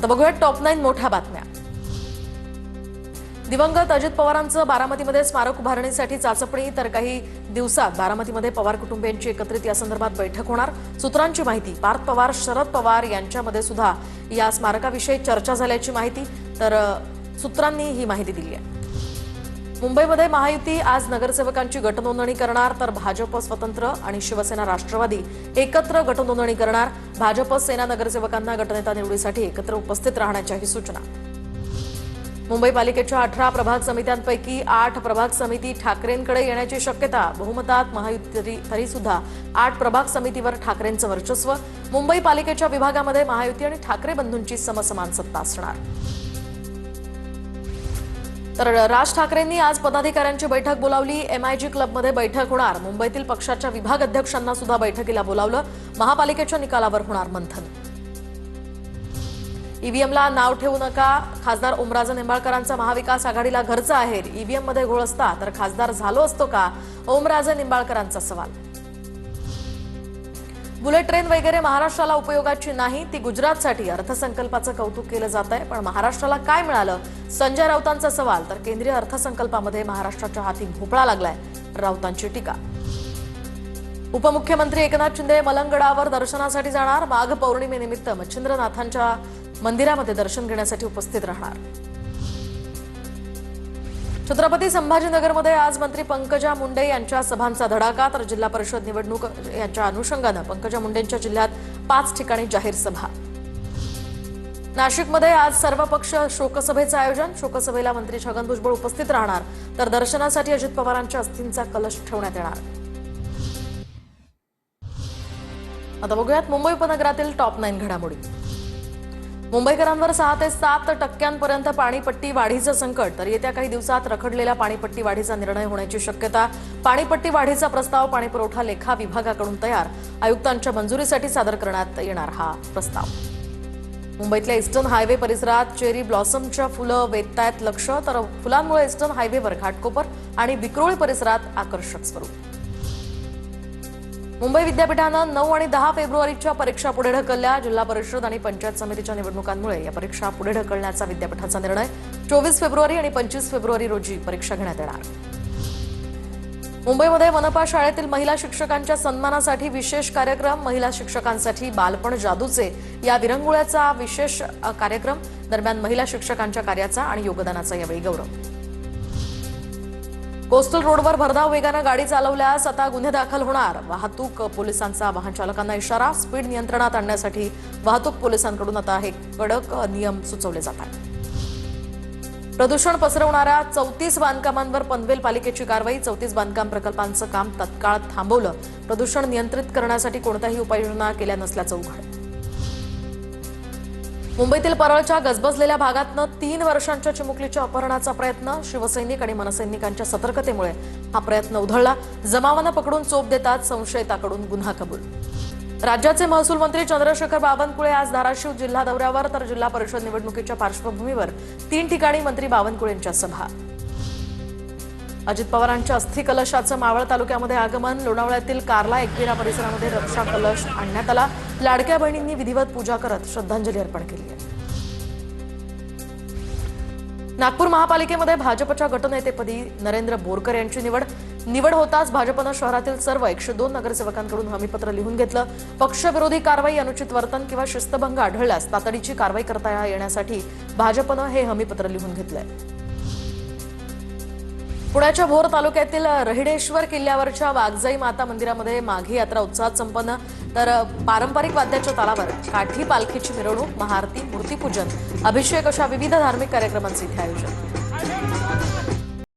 आता बघूया टॉप 9 मोठ्या बातम्या। दिवंगत अजित पवारांचं बारामतीमध्ये स्मारक उभारणीसाठी चाचपणी, तर काही दिवसात बारामतीमध्ये पवार कुटुंबियांची एकत्रित या संदर्भात बैठक होणार। सूत्रांची माहिती, पार्थ पवार, शरद पवार यांच्यामध्ये सुद्धा या स्मारकाविषयी चर्चा झाल्याची माहिती, तर सूत्रांनी ही माहिती दिली आहे। मुंबईमध्ये महायुती आज नगरसेवकांची गटनोंदणी करणार, तर भाजप स्वतंत्र आणि शिवसेना राष्ट्रवादी एकत्र गटनोंदणी करणार। भाजप सेना नगरसेवकांना गटनेता निवडीसाठी एकत्र उपस्थित राहण्याच्याही सूचना। मुंबई पालिकेच्या 18 प्रभाग समित्यांपैकी 8 प्रभाग समिती ठाकरेंकडे येण्याची शक्यता। बहुमतात महायुती तरी सुद्धा 8 प्रभाग समितीवर ठाकरेंचं वर्चस्व। मुंबई पालिकेच्या विभागामध्ये महायुती आणि ठाकरे बंधूंची समसमान सत्ता असणार। तर राज ठाकरेंनी आज पदाधिकाऱ्यांची बैठक बोलावली। एमआयजी क्लबमध्ये बैठक होणार। मुंबईतील पक्षाच्या विभाग अध्यक्षांना सुद्धा बैठकीला बोलावलं। महापालिकेच्या निकालावर होणार मंथन। ईव्हीएमला नाव ठेवू नका, खासदार ओमराजे निंबाळकरांचा महाविकास आघाडीला घरचा आहेर। ईव्हीएममध्ये घोळ असता तर खासदार झालो असतो का, ओमराजे निंबाळकरांचा सवाल। बुलेट ट्रेन वगैरे महाराष्ट्राला उपयोगाची नाही, ती गुजरातसाठी। अर्थसंकल्पाचं कौतुक केलं जात आहे, पण महाराष्ट्राला काय मिळालं, संजय राऊतांचा सवाल। तर केंद्रीय अर्थसंकल्पामध्ये महाराष्ट्राच्या हाती भोपळा लागलाय, राऊतांची टीका। उपमुख्यमंत्री एकनाथ शिंदे मलंगगडावर दर्शनासाठी जाणार। माघ पौर्णिमेनिमित्त मच्छिंद्रनाथांच्या मंदिरामध्ये दर्शन घेण्यासाठी उपस्थित राहणार। छत्रपती संभाजीनगरमध्ये आज मंत्री पंकजा मुंडे यांच्या सभांचा धडाका, तर जिल्हा परिषद निवडणूक यांच्या अनुषंगानं पंकजा मुंडेंच्या जिल्ह्यात 5 ठिकाणी जाहीर सभा। नाशिकमध्ये आज सर्वपक्ष शोकसभेचं आयोजन। शोकसभेला मंत्री छगन भुजबळ उपस्थित राहणार, तर दर्शनासाठी अजित पवारांच्या अस्थींचा कलश ठेवण्यात येणार। आता बघूयात मुंबई उपनगरातील टॉप 9 घडामोडी। मुंबईकरांवर 6 ते 7% पाणीपट्टी वाढीचं संकट, तर येत्या काही दिवसात रखडलेल्या पाणीपट्टी वाढीचा निर्णय होण्याची शक्यता। पाणीपट्टी वाढीचा प्रस्ताव पाणीपुरवठा लेखा विभागाकडून तयार, आयुक्तांच्या मंजुरीसाठी सादर करण्यात येणार हा प्रस्ताव। मुंबईतल्या ईस्टर्न हायवे परिसरात चेरी ब्लॉसमच्या फुलं वेधतायत लक्ष, तर फुलांमुळे ईस्टर्न हायवेवर घाटकोपर आणि विक्रोळी परिसरात आकर्षक स्वरूप। मुंबई विद्यापीठानं 9 आणि 10 फेब्रुवारीच्या परीक्षा पुढे ढकलल्या। जिल्हा परिषद आणि पंचायत समितीच्या निवडणुकांमुळे या परीक्षा पुढे ढकलण्याचा विद्यापीठाचा निर्णय। 24 फेब्रुवारी आणि 25 फेब्रुवारी रोजी परीक्षा घेण्यात येणार। मुंबईमध्ये मनपा शाळेतील महिला शिक्षकांच्या सन्मानासाठी विशेष कार्यक्रम। महिला शिक्षकांसाठी बालपण जादूचे या विरंगुळ्याचा विशेष कार्यक्रम। दरम्यान महिला शिक्षकांच्या कार्याचा आणि योगदानाचा यावेळी गौरव। कोस्टल रोडवर भरधाव वेगानं गाडी चालवल्यास आता गुन्हे दाखल होणार। वाहतूक पोलिसांचा वाहन चालकांना इशारा। स्पीड नियंत्रणात आणण्यासाठी वाहतूक पोलिसांकडून आता हे कडक नियम सुचवले जातात। प्रदूषण पसरवणाऱ्या 34 बांधकामांवर पनवेल पालिकेची कारवाई। 34 बांधकाम प्रकल्पांचं काम तत्काळ थांबवलं। प्रदूषण नियंत्रित करण्यासाठी कोणत्याही उपाययोजना केल्या नसल्याचं उघड। मुंबईतील परळच्या गजबजलेल्या भागातनं 3 वर्षांच्या चिमुकलीच्या अपहरणाचा प्रयत्न। शिवसैनिक आणि मनसैनिकांच्या सतर्कतेमुळे हा प्रयत्न उधळला। जमावानं पकडून चोप देतात संशयिताकडून गुन्हा कबूल। राज्याचे महसूल मंत्री चंद्रशेखर बावनकुळे आज धाराशिव जिल्हा दौऱ्यावर, तर जिल्हा परिषद निवडणुकीच्या पार्श्वभूमीवर 3 ठिकाणी मंत्री बावनकुळेंच्या सभा। अजित पवारांच्या अस्थि कलशाचं मावळ तालुक्यामध्ये आगमन। लोणावळ्यातील कार्ला एकविरा परिसरामध्ये रक्षा कलश आणण्यात आला। लाडक्या बहिणींनी विधिवत पूजा करत श्रद्धांजली अर्पण केली आहे। नागपूर महापालिकेमध्ये भाजपच्या गटनेतेपदी नरेंद्र बोरकर यांची निवड होताच भाजपनं शहरातील सर्व 102 नगरसेवकांकडून हमीपत्र लिहून घेतलं। पक्षविरोधी कारवाई, अनुचित वर्तन किंवा शिस्तभंग आढळल्यास तातडीची कारवाई करता येण्यासाठी भाजपनं हे हमीपत्र लिहून घेतलंय। पुण्याच्या भोर तालुक्यातील रहिडेश्वर किल्ल्यावरच्या वाघजाई माता मंदिरामध्ये माघी यात्रा उत्साहात संपन्न, तर पारंपरिक वाद्याच्या तालावर काठी पालखीची मिरवणूक, महाआरती, मूर्तीपूजन, अभिषेक अशा विविध धार्मिक कार्यक्रमांचे इथे आयोजन।